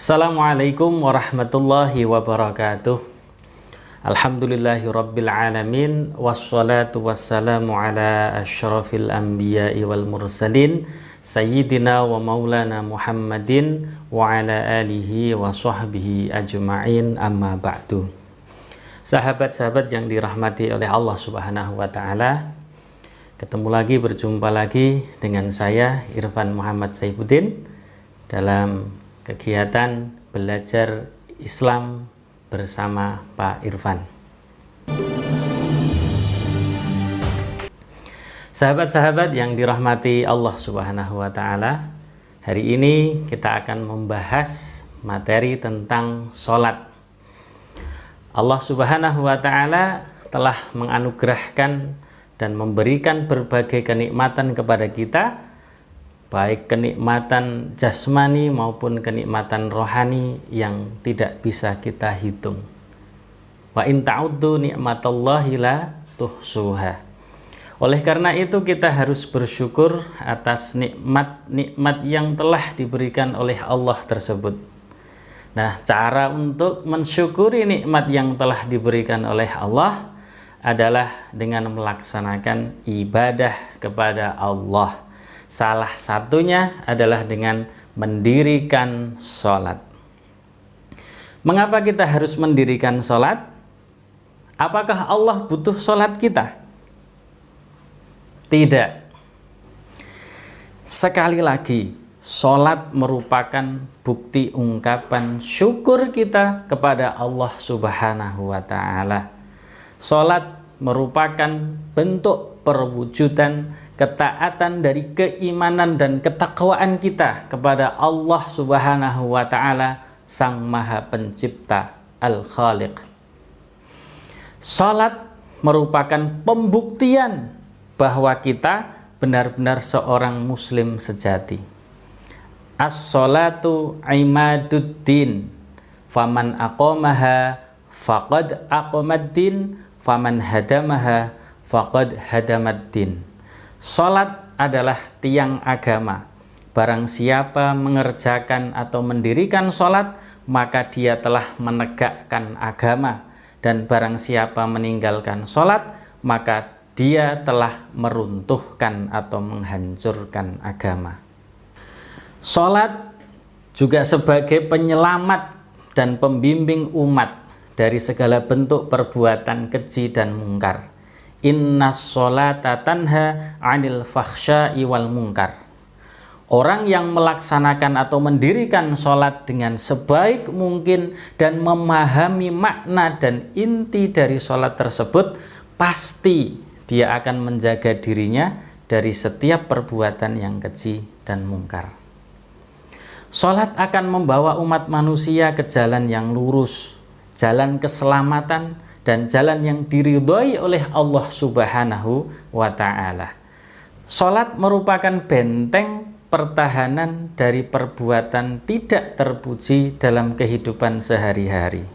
Assalamualaikum warahmatullahi wabarakatuh. Alhamdulillahi rabbil alamin. Wassalatu wassalamu ala asyrafil anbiya'i wal mursalin Sayyidina wa maulana Muhammadin wa ala alihi wa sahbihi ajma'in, amma ba'du. Sahabat-sahabat yang dirahmati oleh Allah subhanahu wa ta'ala, berjumpa lagi dengan saya Irfan Muhammad Saifuddin dalam kegiatan belajar Islam bersama Pak Irfan. Sahabat-sahabat yang dirahmati Allah subhanahu wa ta'ala, hari ini kita akan membahas materi tentang sholat. Allah subhanahu wa ta'ala telah menganugerahkan dan memberikan berbagai kenikmatan kepada kita, baik kenikmatan jasmani maupun kenikmatan rohani yang tidak bisa kita hitung. Wa in ta'uddu ni'matallahi la tuhsuha. Oleh karena itu kita harus bersyukur atas nikmat-nikmat yang telah diberikan oleh Allah tersebut. Nah, cara untuk mensyukuri nikmat yang telah diberikan oleh Allah adalah dengan melaksanakan ibadah kepada Allah. Salah satunya adalah dengan mendirikan sholat. Mengapa kita harus mendirikan sholat? Apakah Allah butuh sholat kita? Tidak. Sekali lagi, sholat merupakan bukti ungkapan syukur kita kepada Allah subhanahu wa ta'ala. Sholat merupakan bentuk perwujudan ketaatan dari keimanan dan ketakwaan kita kepada Allah subhanahu wa ta'ala, Sang Maha Pencipta, Al-Khaliq. Salat merupakan pembuktian bahwa kita benar-benar seorang muslim sejati. As-salatu imaduddin, faman aqamaha faqad aqamaddin, faman hadamaha faqad hadamaddin. Salat adalah tiang agama. Barang siapa mengerjakan atau mendirikan salat, maka dia telah menegakkan agama. Dan barang siapa meninggalkan salat, maka dia telah meruntuhkan atau menghancurkan agama. Salat juga sebagai penyelamat dan pembimbing umat dari segala bentuk perbuatan keji dan mungkar. Innas sholata tanha 'anil fakhsya'i wal munkar. Orang yang melaksanakan atau mendirikan sholat dengan sebaik mungkin dan memahami makna dan inti dari sholat tersebut, pasti dia akan menjaga dirinya dari setiap perbuatan yang keji dan mungkar. Sholat akan membawa umat manusia ke jalan yang lurus, jalan keselamatan, dan jalan yang diridhoi oleh Allah subhanahu wa ta'ala. Salat merupakan benteng pertahanan dari perbuatan tidak terpuji dalam kehidupan sehari-hari.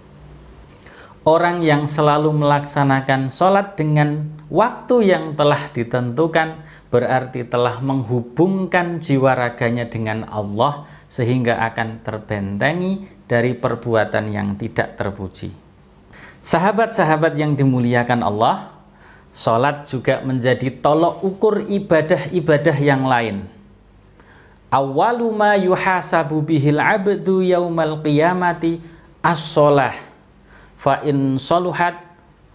Orang yang selalu melaksanakan salat dengan waktu yang telah ditentukan berarti telah menghubungkan jiwa raganya dengan Allah sehingga akan terbentengi dari perbuatan yang tidak terpuji. Sahabat-sahabat yang dimuliakan Allah, salat juga menjadi tolok ukur ibadah-ibadah yang lain. Awwalu ma yuhasabu bihil abdu yaumal qiyamati as-shalah. Fa in saluhat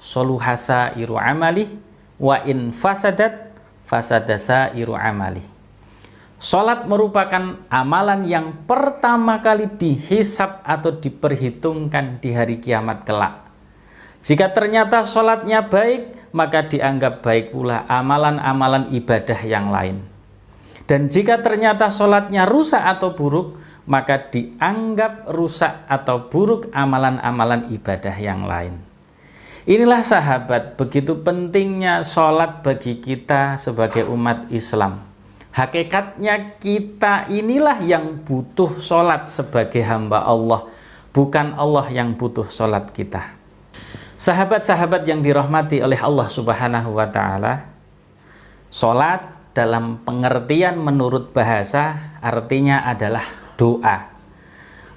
saluhasa iru amali, wa in fasadat fasadasa iru amali. Salat merupakan amalan yang pertama kali dihisab atau diperhitungkan di hari kiamat kelak. Jika ternyata sholatnya baik, maka dianggap baik pula amalan-amalan ibadah yang lain. Dan jika ternyata sholatnya rusak atau buruk, maka dianggap rusak atau buruk amalan-amalan ibadah yang lain. Inilah sahabat, begitu pentingnya sholat bagi kita sebagai umat Islam. Hakikatnya kita inilah yang butuh sholat sebagai hamba Allah, bukan Allah yang butuh sholat kita. Sahabat-sahabat yang dirahmati oleh Allah subhanahu wa ta'ala, sholat dalam pengertian menurut bahasa artinya adalah doa.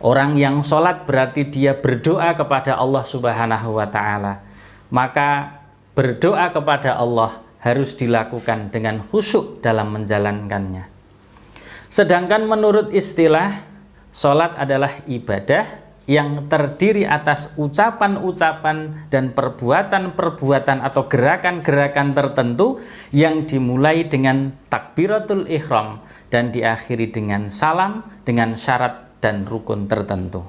Orang yang sholat berarti dia berdoa kepada Allah Subhanahu wa Ta'ala. Maka berdoa kepada Allah harus dilakukan dengan khusyuk dalam menjalankannya. Sedangkan menurut istilah, sholat adalah ibadah yang terdiri atas ucapan-ucapan dan perbuatan-perbuatan atau gerakan-gerakan tertentu yang dimulai dengan takbiratul ihram dan diakhiri dengan salam dengan syarat dan rukun tertentu.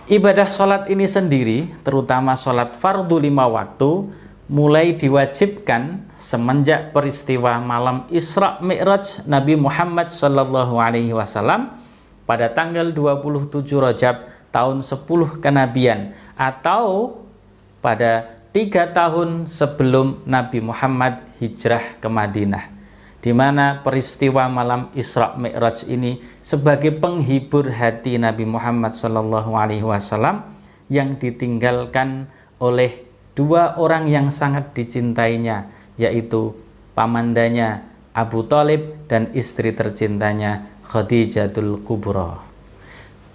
Ibadah sholat ini sendiri, terutama sholat fardu 5 waktu, mulai diwajibkan semenjak peristiwa malam Isra Mi'raj Nabi Muhammad SAW pada tanggal 27 Rajab tahun 10 kenabian, atau pada 3 tahun sebelum Nabi Muhammad hijrah ke Madinah, di mana peristiwa malam Isra Mi'raj ini sebagai penghibur hati Nabi Muhammad SAW yang ditinggalkan oleh 2 orang yang sangat dicintainya, yaitu pamandanya Abu Thalib dan istri tercintanya Khadijatul Kubra.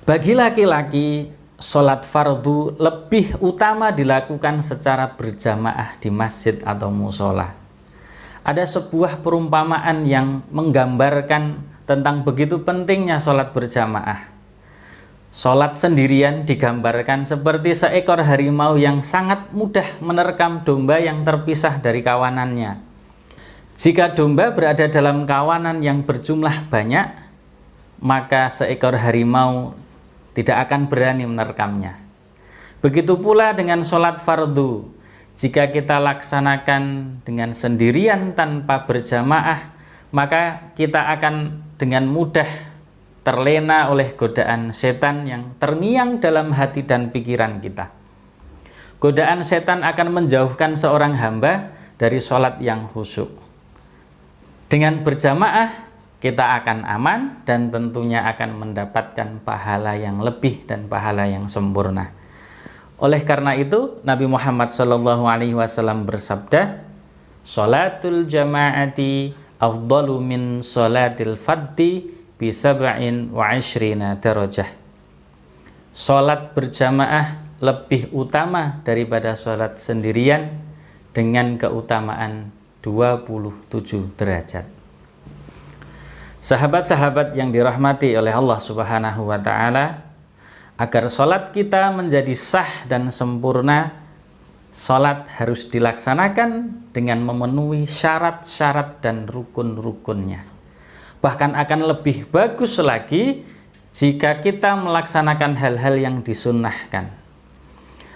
Bagi laki-laki, sholat fardu lebih utama dilakukan secara berjamaah di masjid atau musola. Ada sebuah perumpamaan yang menggambarkan tentang begitu pentingnya sholat berjamaah. Sholat sendirian digambarkan seperti seekor harimau yang sangat mudah menerkam domba yang terpisah dari kawanannya. Jika domba berada dalam kawanan yang berjumlah banyak, maka seekor harimau tidak akan berani menerkamnya. Begitu pula dengan sholat fardu. Jika kita laksanakan dengan sendirian tanpa berjamaah, maka kita akan dengan mudah terlena oleh godaan setan yang terngiang dalam hati dan pikiran kita. Godaan setan akan menjauhkan seorang hamba dari sholat yang khusyuk. Dengan berjamaah, kita akan aman dan tentunya akan mendapatkan pahala yang lebih dan pahala yang sempurna. Oleh karena itu, Nabi Muhammad SAW bersabda, "Sholatul jama'ati afdalu min sholatil faddi bi 27 darajah." Sholat berjamaah lebih utama daripada sholat sendirian dengan keutamaan 27 derajat. Sahabat-sahabat yang dirahmati oleh Allah Subhanahu wa Ta'ala, agar sholat kita menjadi sah dan sempurna, sholat harus dilaksanakan dengan memenuhi syarat-syarat dan rukun-rukunnya. Bahkan akan lebih bagus lagi jika kita melaksanakan hal-hal yang disunnahkan.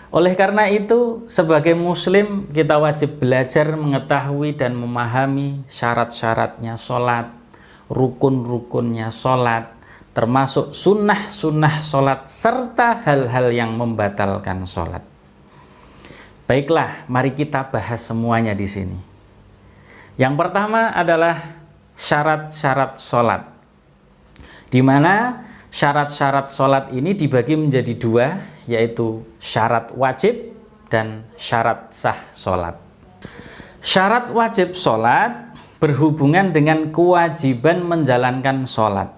Oleh karena itu, sebagai muslim kita wajib belajar mengetahui dan memahami syarat-syaratnya sholat, rukun-rukunnya sholat, termasuk sunnah-sunnah sholat, serta hal-hal yang membatalkan sholat. Baiklah, mari kita bahas semuanya di sini. Yang pertama adalah syarat-syarat sholat, di mana syarat-syarat sholat ini dibagi menjadi 2, yaitu syarat wajib dan syarat sah sholat. Syarat wajib sholat berhubungan dengan kewajiban menjalankan sholat.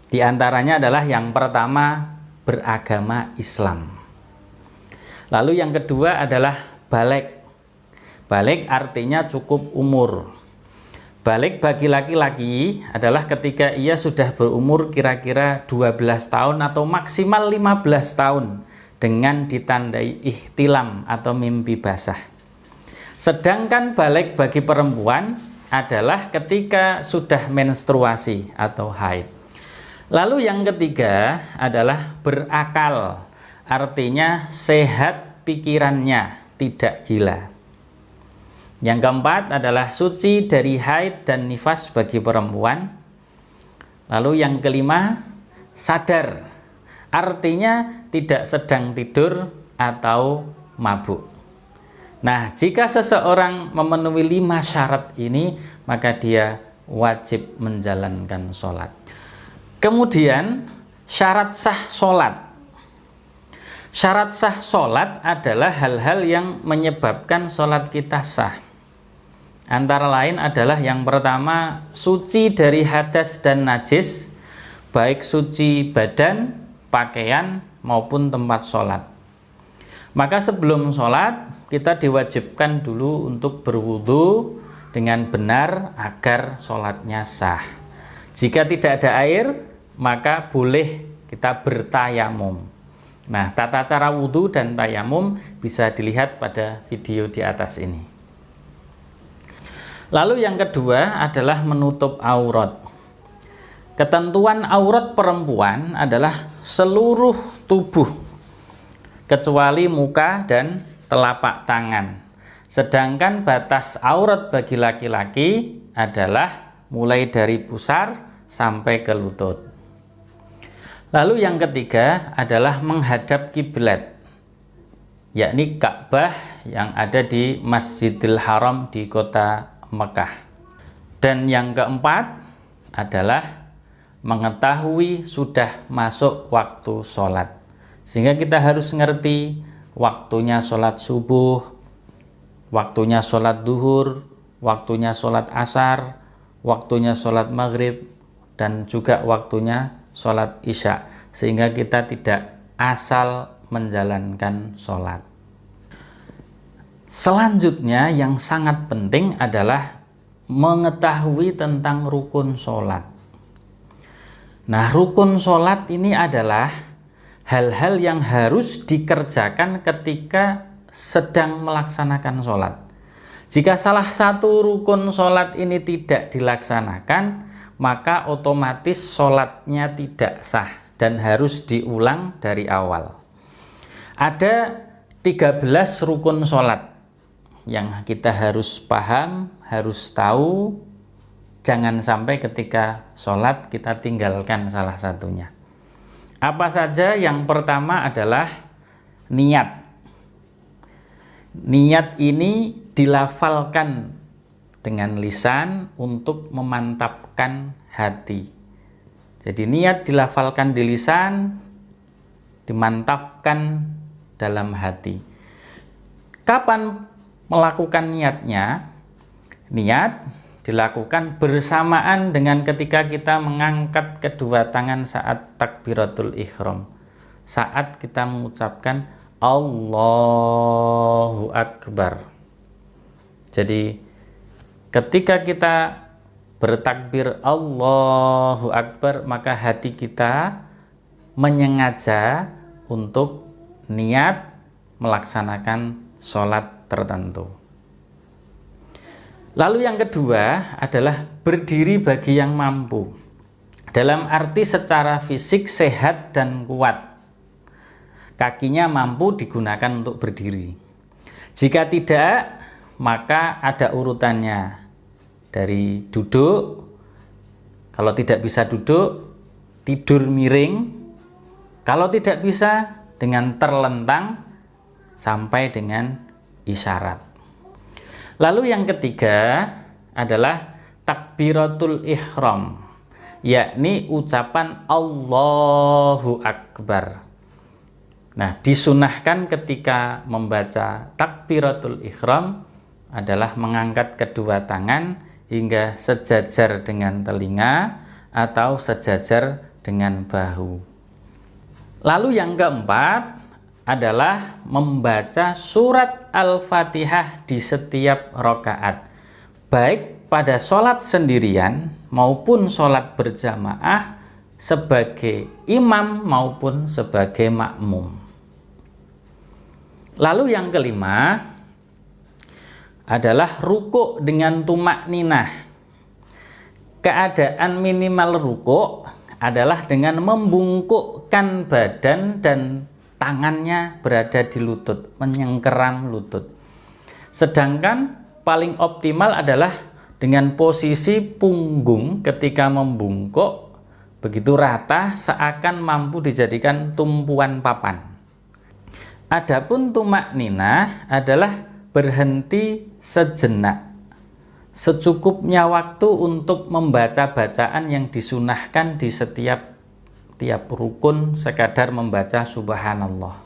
Di antaranya adalah yang pertama, beragama Islam. Lalu yang kedua adalah baligh. Baligh artinya cukup umur. Baligh bagi laki-laki adalah ketika ia sudah berumur kira-kira 12 tahun atau maksimal 15 tahun dengan ditandai ihtilam atau mimpi basah. Sedangkan baligh bagi perempuan adalah ketika sudah menstruasi atau haid. Lalu yang ketiga adalah berakal, artinya sehat pikirannya, tidak gila. Yang keempat adalah suci dari haid dan nifas bagi perempuan. Lalu yang kelima, sadar, artinya tidak sedang tidur atau mabuk. Nah, jika seseorang memenuhi 5 syarat ini, maka dia wajib menjalankan sholat. Kemudian syarat sah sholat. Syarat sah sholat adalah hal-hal yang menyebabkan sholat kita sah. Antara lain adalah yang pertama, suci dari hadas dan najis, baik suci badan, pakaian maupun tempat sholat. Maka sebelum sholat kita diwajibkan dulu untuk berwudu dengan benar agar sholatnya sah. Jika tidak ada air, maka boleh kita bertayamum. Nah, tata cara wudu dan tayamum bisa dilihat pada video di atas ini. Lalu yang kedua adalah menutup aurat. Ketentuan aurat perempuan adalah seluruh tubuh kecuali muka dan telapak tangan. Sedangkan batas aurat bagi laki-laki adalah mulai dari pusar sampai ke lutut. Lalu yang ketiga adalah menghadap kiblat, yakni Ka'bah yang ada di Masjidil Haram di kota Mekah. Dan yang keempat adalah mengetahui sudah masuk waktu sholat, sehingga kita harus ngerti waktunya sholat subuh, waktunya sholat duhur, waktunya sholat asar, waktunya sholat maghrib, dan juga waktunya sholat isya, sehingga kita tidak asal menjalankan sholat. Selanjutnya yang sangat penting adalah mengetahui tentang rukun sholat. Nah, rukun sholat ini adalah hal-hal yang harus dikerjakan ketika sedang melaksanakan sholat. Jika salah satu rukun sholat ini tidak dilaksanakan, maka otomatis sholatnya tidak sah dan harus diulang dari awal. Ada 13 rukun sholat yang kita harus paham, harus tahu. Jangan sampai ketika sholat kita tinggalkan salah satunya. Apa saja? Yang pertama adalah niat. Niat ini dilafalkan dengan lisan untuk memantapkan hati. Jadi niat dilafalkan di lisan, dimantapkan dalam hati. Kapan melakukan niatnya? Niat dilakukan bersamaan dengan ketika kita mengangkat kedua tangan saat takbiratul ihram. Saat kita mengucapkan Allahu Akbar. Jadi ketika kita bertakbir Allahu Akbar, maka hati kita menyengaja untuk niat melaksanakan sholat tertentu. Lalu yang kedua adalah berdiri bagi yang mampu. Dalam arti secara fisik sehat dan kuat. Kakinya mampu digunakan untuk berdiri. Jika tidak, maka ada urutannya. Dari duduk, kalau tidak bisa duduk, tidur miring, kalau tidak bisa dengan terlentang sampai dengan isyarat. Lalu yang ketiga adalah takbiratul ihram, yakni ucapan Allahu Akbar. Nah, disunahkan ketika membaca takbiratul ihram adalah mengangkat kedua tangan hingga sejajar dengan telinga atau sejajar dengan bahu. Lalu yang keempat adalah membaca surat Al-Fatihah di setiap rakaat, baik pada sholat sendirian maupun sholat berjamaah, sebagai imam maupun sebagai makmum. Lalu yang kelima adalah rukuk dengan tumak ninah. Keadaan minimal rukuk adalah dengan membungkukkan badan dan tangannya berada di lutut, menyengkeram lutut. Sedangkan paling optimal adalah dengan posisi punggung ketika membungkuk begitu rata seakan mampu dijadikan tumpuan papan. Adapun tumak ninah adalah berhenti sejenak, secukupnya waktu untuk membaca bacaan yang disunahkan di setiap rukun, sekadar membaca subhanallah.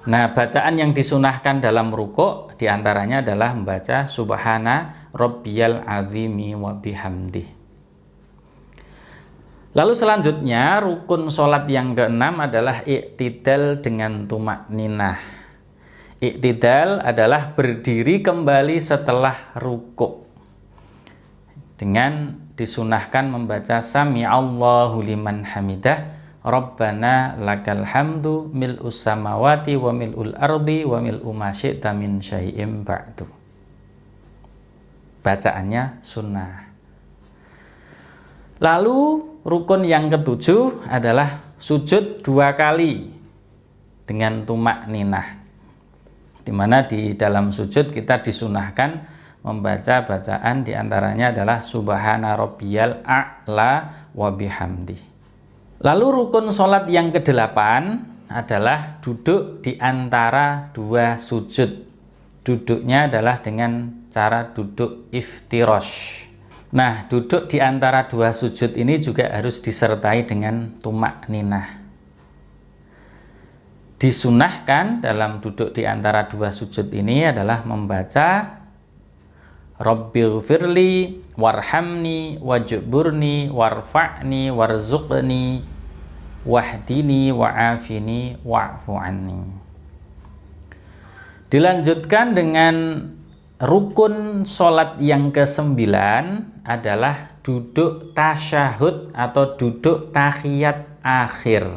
Nah, bacaan yang disunahkan dalam rukuk diantaranya adalah membaca subhana rabbiyal azimi wa bihamdih. Lalu selanjutnya rukun sholat yang keenam adalah iktidal dengan tumakninah. Iktidal adalah berdiri kembali setelah rukuk dengan disunahkan membaca Sami'allahu liman hamidah Rabbana lakal hamdu mil'us samawati wa mil'ul ardi wa mil'u ma syi'ta min syai'im ba'du. Bacaannya sunnah. Lalu rukun yang ketujuh adalah sujud 2 kali dengan tumakninah, di mana di dalam sujud kita disunahkan membaca bacaan diantaranya adalah Subhana Rabbiyal A'la wa bihamdi. Lalu rukun sholat yang ke-8 adalah duduk di antara 2 sujud. Duduknya adalah dengan cara duduk iftirash. Nah, duduk di antara 2 sujud ini juga harus disertai dengan tumakninah. Disunahkan dalam duduk di antara 2 sujud ini adalah membaca Rabbighfirli warhamni wajburni warfa'ni warzuqni wahdini wa'afini wa'fu anni. Dilanjutkan dengan rukun sholat yang ke-9 adalah duduk tasyahud atau duduk tahiyat akhir,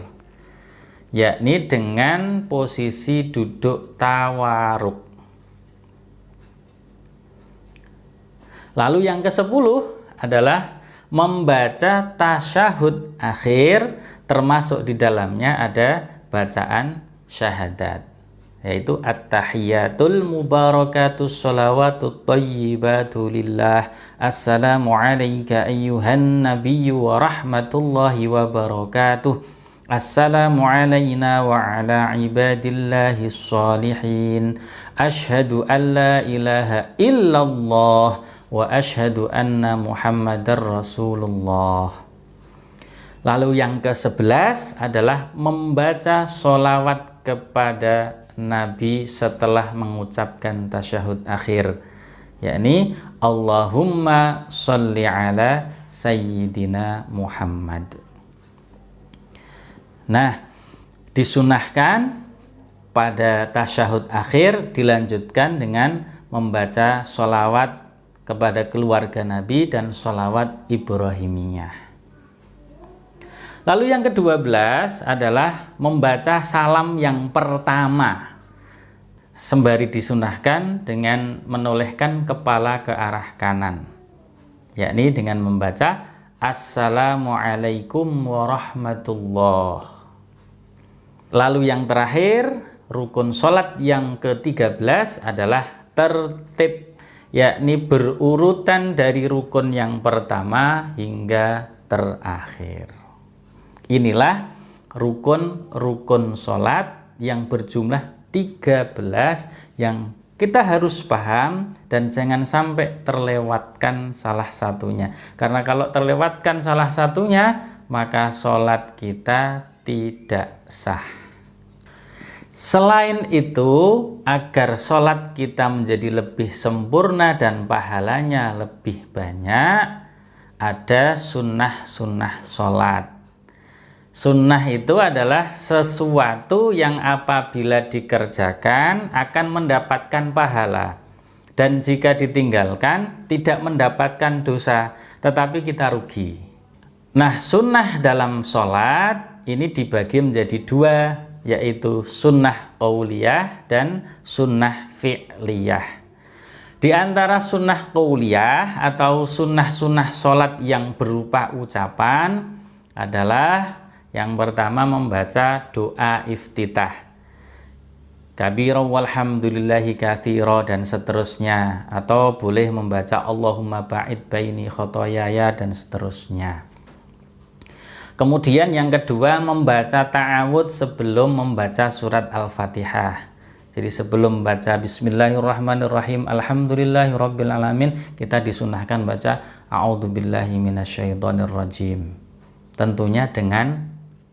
yakni dengan posisi duduk tawaruk. Lalu yang ke-10 adalah membaca tasyahud akhir, termasuk di dalamnya ada bacaan syahadat, yaitu at-tahiyatul mubarakatus sholawatut thayyibatu lillah assalamu alayka ayyuhan nabiyyu wa rahmatullahi wa barakatuh assalamu alayna wa ala ibadillahis sholihin ashhadu an la ilaha illallah wa ashhadu anna muhammadar rasulullah. Lalu yang ke-11 adalah membaca sholawat kepada Nabi setelah mengucapkan tasyahud akhir, yakni Allahumma sholli ala sayyidina Muhammad. Nah, disunahkan pada tasyahud akhir dilanjutkan dengan membaca sholawat kepada keluarga Nabi dan sholawat Ibrahimiyah. Lalu yang ke-12 adalah membaca salam yang pertama, sembari disunahkan dengan menolehkan kepala ke arah kanan, yakni dengan membaca Assalamualaikum warahmatullah. Lalu yang terakhir, rukun sholat yang ke-13 adalah tertib, yakni berurutan dari rukun yang pertama hingga terakhir. Inilah rukun-rukun sholat yang berjumlah 13 yang kita harus paham dan jangan sampai terlewatkan salah satunya. Karena kalau terlewatkan salah satunya, maka sholat kita tidak sah. Selain itu, agar sholat kita menjadi lebih sempurna dan pahalanya lebih banyak, ada sunnah-sunnah sholat. Sunnah itu adalah sesuatu yang apabila dikerjakan akan mendapatkan pahala, dan jika ditinggalkan tidak mendapatkan dosa, tetapi kita rugi. Nah, sunnah dalam sholat ini dibagi menjadi 2, yaitu sunnah qauliyah dan sunnah fi'liyah. Di antara sunnah qauliyah atau sunnah-sunnah sholat yang berupa ucapan adalah yang pertama membaca doa iftitah, kabira walhamdulillahi katsira dan seterusnya, atau boleh membaca Allahumma ba'id baini khotoyaya dan seterusnya. Kemudian yang kedua membaca ta'awudz sebelum membaca surat Al-Fatihah. Jadi sebelum membaca Bismillahirrahmanirrahim Alhamdulillahirabbil alamin, kita disunahkan baca A'udzubillahi minasyaitonirrajim. Tentunya dengan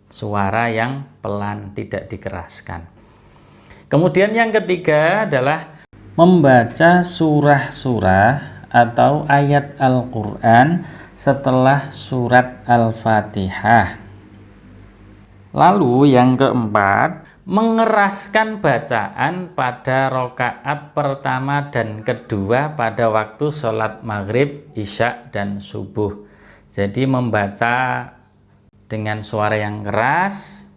suara yang pelan, tidak dikeraskan. Kemudian yang ketiga adalah membaca surah-surah atau ayat Al-Quran setelah surat Al-Fatihah. Lalu yang keempat, mengeraskan bacaan pada rakaat pertama dan kedua pada waktu sholat maghrib, isya, dan subuh. Jadi membaca dengan suara yang keras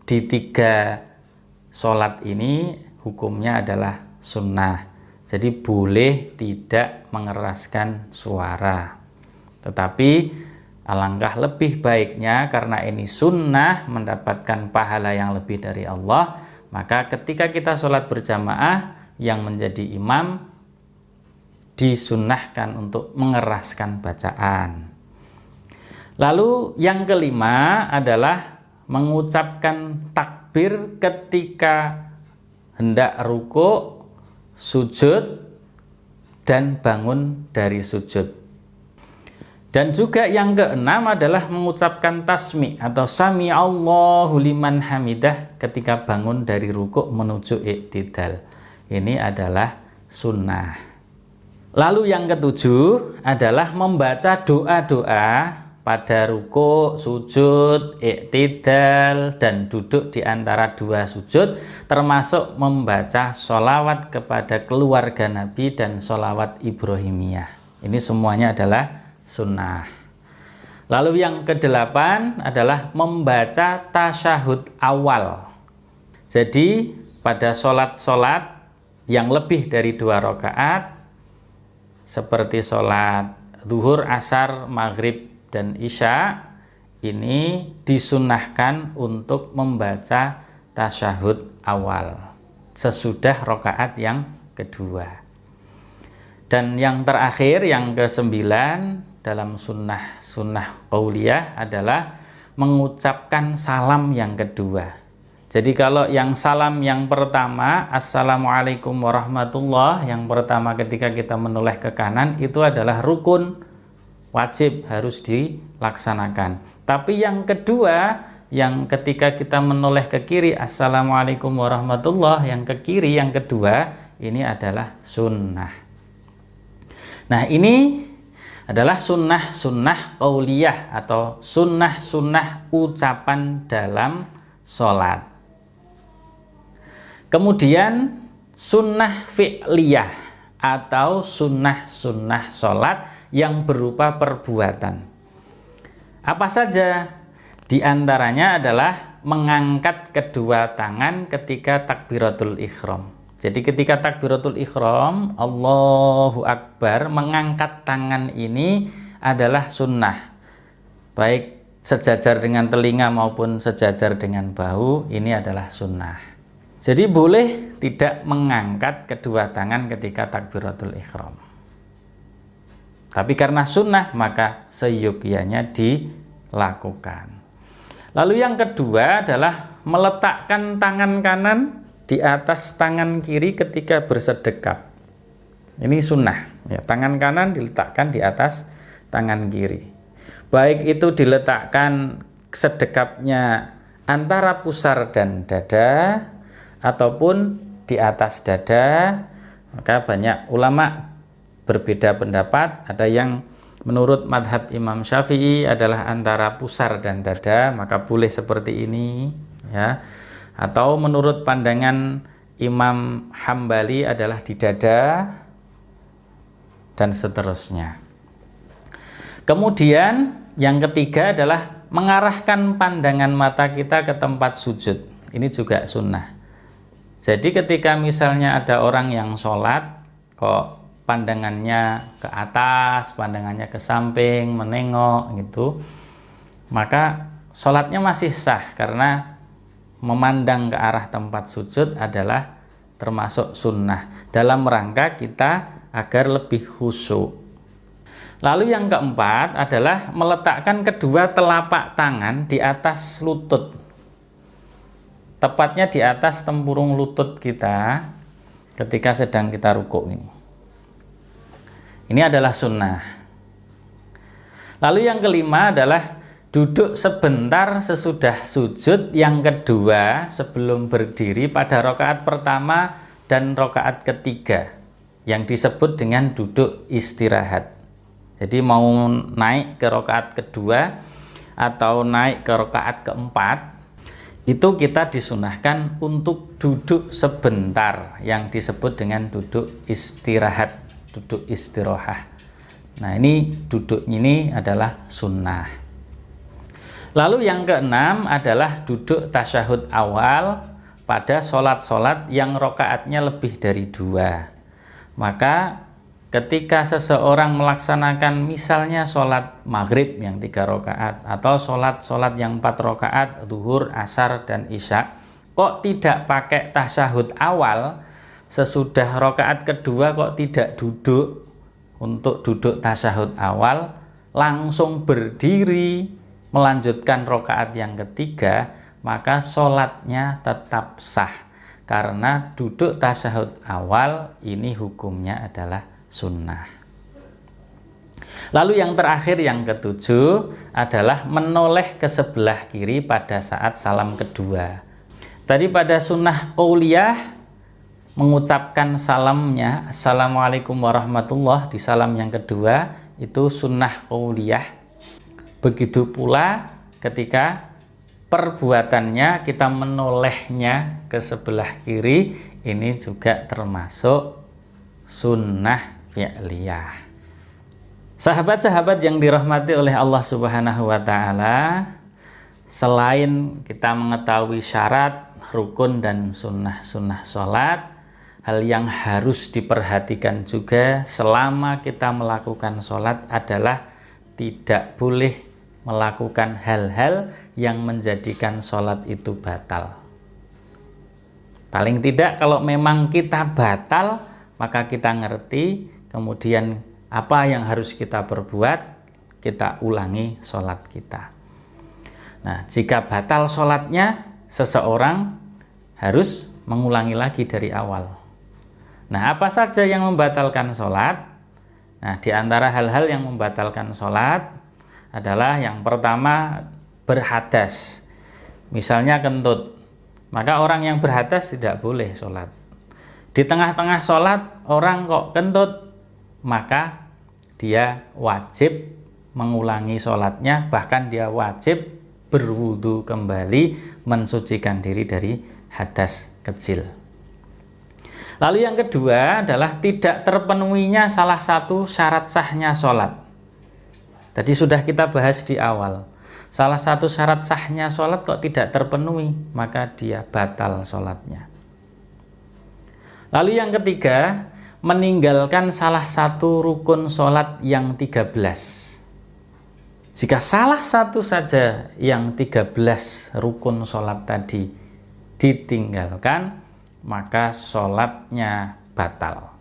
di 3 sholat ini hukumnya adalah sunnah. Jadi boleh tidak mengeraskan suara. Tetapi alangkah lebih baiknya karena ini sunnah mendapatkan pahala yang lebih dari Allah, maka ketika kita sholat berjamaah yang menjadi imam disunnahkan untuk mengeraskan bacaan. Lalu yang kelima adalah mengucapkan takbir ketika hendak ruku, sujud, dan bangun dari sujud. Dan juga yang keenam adalah mengucapkan tasmi atau sami Allahu liman hamidah ketika bangun dari rukuk menuju iktidal. Ini adalah sunnah. Lalu yang ketujuh adalah membaca doa-doa pada rukuk, sujud, iktidal, dan duduk di antara 2 sujud, termasuk membaca sholawat kepada keluarga Nabi dan sholawat Ibrahimiyah. Ini semuanya adalah sunnah. Lalu yang kedelapan adalah membaca tasyahud awal. Jadi pada sholat-sholat yang lebih dari 2 rakaat seperti sholat zuhur, asar, maghrib, dan isya, ini disunnahkan untuk membaca tasyahud awal sesudah rakaat yang kedua. Dan yang terakhir, yang ke-9 dalam sunnah qauliyah adalah mengucapkan salam yang kedua. Jadi kalau yang salam yang pertama, Assalamualaikum warahmatullah, yang pertama ketika kita menoleh ke kanan, itu adalah rukun, wajib, harus dilaksanakan. Tapi yang kedua, yang ketika kita menoleh ke kiri, Assalamualaikum warahmatullah, yang ke kiri, yang kedua, ini adalah sunnah. Nah, ini adalah sunnah-sunnah qauliyah atau sunnah-sunnah ucapan dalam sholat. Kemudian sunnah fi'liyah atau sunnah-sunnah sholat yang berupa perbuatan. Apa saja? Di antaranya adalah mengangkat kedua tangan ketika takbiratul ihram. Jadi ketika takbiratul ihram, Allahu Akbar, mengangkat tangan ini adalah sunnah. Baik sejajar dengan telinga maupun sejajar dengan bahu, ini adalah sunnah. Jadi boleh tidak mengangkat kedua tangan ketika takbiratul ihram. Tapi karena sunnah, maka seyogyanya dilakukan. Lalu yang kedua adalah meletakkan tangan kanan di atas tangan kiri ketika bersedekap. Ini sunnah. Ya, tangan kanan diletakkan di atas tangan kiri. Baik itu diletakkan sedekapnya antara pusar dan dada ataupun di atas dada. Maka banyak ulama berbeda pendapat. Ada yang menurut madhab Imam Syafi'i adalah antara pusar dan dada, maka boleh seperti ini, ya. Atau menurut pandangan Imam Hambali adalah di dada, dan seterusnya. Kemudian yang ketiga adalah mengarahkan pandangan mata kita ke tempat sujud. Ini juga sunnah. Jadi ketika misalnya ada orang yang sholat, kok pandangannya ke atas, pandangannya ke samping, menengok gitu, maka sholatnya masih sah karena memandang ke arah tempat sujud adalah termasuk sunnah dalam rangka kita agar lebih khusyuk. Lalu yang keempat adalah meletakkan kedua telapak tangan di atas lutut, tepatnya di atas tempurung lutut kita ketika sedang kita rukuk ini. Ini adalah sunnah. Lalu yang kelima adalah duduk sebentar sesudah sujud yang kedua sebelum berdiri pada rakaat pertama dan rakaat ketiga yang disebut dengan duduk istirahat. Jadi mau naik ke rakaat kedua atau naik ke rakaat keempat, itu kita disunahkan untuk duduk sebentar yang disebut dengan duduk istirahat, duduk istirahat. Nah, ini duduk ini adalah sunnah. Lalu yang keenam adalah duduk tasyahud awal pada sholat-sholat yang rakaatnya lebih dari 2. Maka ketika seseorang melaksanakan misalnya sholat maghrib yang 3 rakaat atau sholat yang 4 rakaat, zuhur, asar, dan isya, kok tidak pakai tasyahud awal, sesudah rakaat kedua kok tidak duduk untuk duduk tasyahud awal, langsung berdiri melanjutkan rakaat yang ketiga, maka sholatnya tetap sah, karena duduk tasyahud awal ini hukumnya adalah sunnah. Lalu yang terakhir, yang ketujuh adalah menoleh ke sebelah kiri pada saat salam kedua. Tadi pada sunnah qauliyah mengucapkan salamnya Assalamualaikum warahmatullah di salam yang kedua, itu sunnah qauliyah. Begitu pula ketika perbuatannya kita menolehnya ke sebelah kiri, ini juga termasuk sunnah fi'liyah. Sahabat-sahabat yang dirahmati oleh Allah Subhanahu wa taala, selain kita mengetahui syarat, rukun dan sunnah-sunnah sholat, hal yang harus diperhatikan juga selama kita melakukan sholat adalah tidak boleh melakukan hal-hal yang menjadikan sholat itu batal. Paling tidak kalau memang kita batal, maka kita ngerti, kemudian apa yang harus kita perbuat, kita ulangi sholat kita. Nah, jika batal sholatnya, seseorang harus mengulangi lagi dari awal. Nah, apa saja yang membatalkan sholat? Nah, di antara hal-hal yang membatalkan sholat adalah yang pertama, berhadas. Misalnya kentut, maka orang yang berhadas tidak boleh sholat. Di tengah-tengah sholat orang kok kentut, maka dia wajib mengulangi sholatnya, bahkan dia wajib berwudu kembali, mensucikan diri dari hadas kecil. Lalu yang kedua adalah tidak terpenuhinya salah satu syarat sahnya sholat. Tadi sudah kita bahas di awal, salah satu syarat sahnya sholat kok tidak terpenuhi, maka dia batal sholatnya. Lalu yang ketiga, meninggalkan salah satu rukun sholat yang 13. Jika salah satu saja yang 13 rukun sholat tadi ditinggalkan, maka sholatnya batal.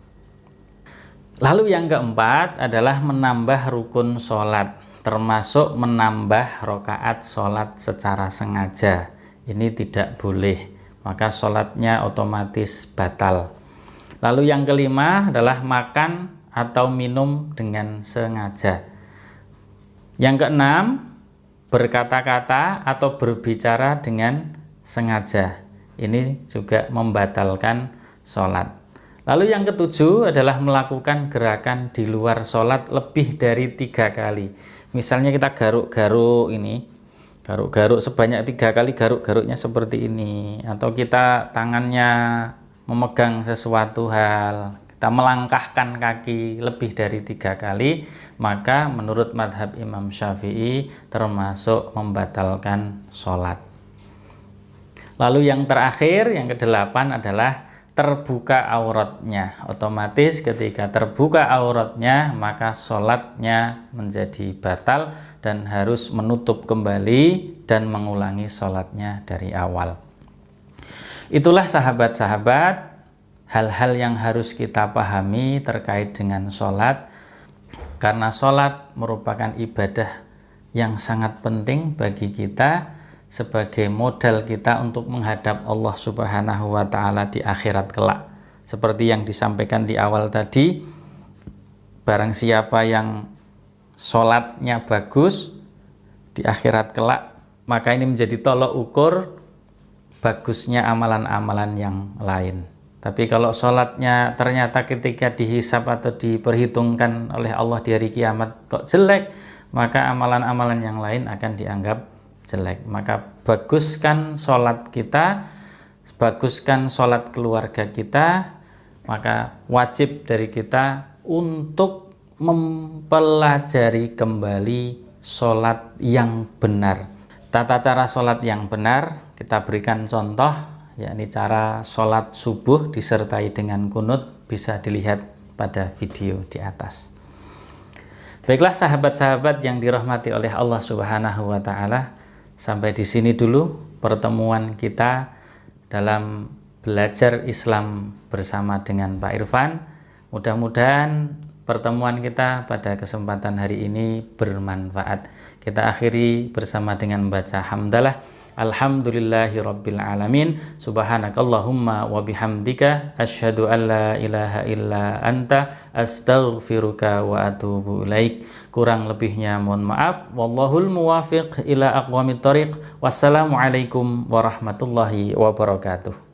Lalu yang keempat adalah menambah rukun sholat, termasuk menambah rakaat sholat secara sengaja. Ini tidak boleh, maka sholatnya otomatis batal. Lalu yang kelima adalah makan atau minum dengan sengaja. Yang keenam, berkata-kata atau berbicara dengan sengaja. Ini juga membatalkan sholat. Lalu yang ketujuh adalah melakukan gerakan di luar sholat lebih dari 3 kali. Misalnya kita garuk-garuk ini, garuk-garuk sebanyak 3 kali, garuk-garuknya seperti ini. Atau kita tangannya memegang sesuatu hal, kita melangkahkan kaki lebih dari 3 kali, maka menurut madhab Imam Syafi'i termasuk membatalkan sholat. Lalu yang terakhir, yang ke-8 adalah terbuka auratnya. Otomatis ketika terbuka auratnya, maka sholatnya menjadi batal dan harus menutup kembali dan mengulangi sholatnya dari awal. Itulah sahabat-sahabat hal-hal yang harus kita pahami terkait dengan sholat, karena sholat merupakan ibadah yang sangat penting bagi kita sebagai modal kita untuk menghadap Allah Subhanahu wa ta'ala di akhirat kelak. Seperti yang disampaikan di awal tadi, barang siapa yang sholatnya bagus di akhirat kelak, maka ini menjadi tolok ukur bagusnya amalan-amalan yang lain. Tapi kalau sholatnya ternyata ketika dihisab atau diperhitungkan oleh Allah di hari kiamat kok jelek, maka amalan-amalan yang lain akan dianggap jelek. Maka baguskan sholat kita, baguskan sholat keluarga kita, maka wajib dari kita untuk mempelajari kembali sholat yang benar. Tata cara sholat yang benar kita berikan contoh, yakni cara sholat subuh disertai dengan kunut, bisa dilihat pada video di atas. Baiklah sahabat-sahabat yang dirahmati oleh Allah Subhanahu wa Ta'ala, sampai di sini dulu pertemuan kita dalam belajar Islam bersama dengan Pak Irfan. Mudah-mudahan pertemuan kita pada kesempatan hari ini bermanfaat. Kita akhiri bersama dengan membaca hamdalah. Alhamdulillahirabbil alamin. Subhanakallahumma wa bihamdika asyhadu an la ilaha illa anta astaghfiruka wa atubu ilaik. Kurang lebihnya mohon maaf. Wallahul muwafiq ila aqwamit thoriq. Wassalamualaikum warahmatullahi wabarakatuh.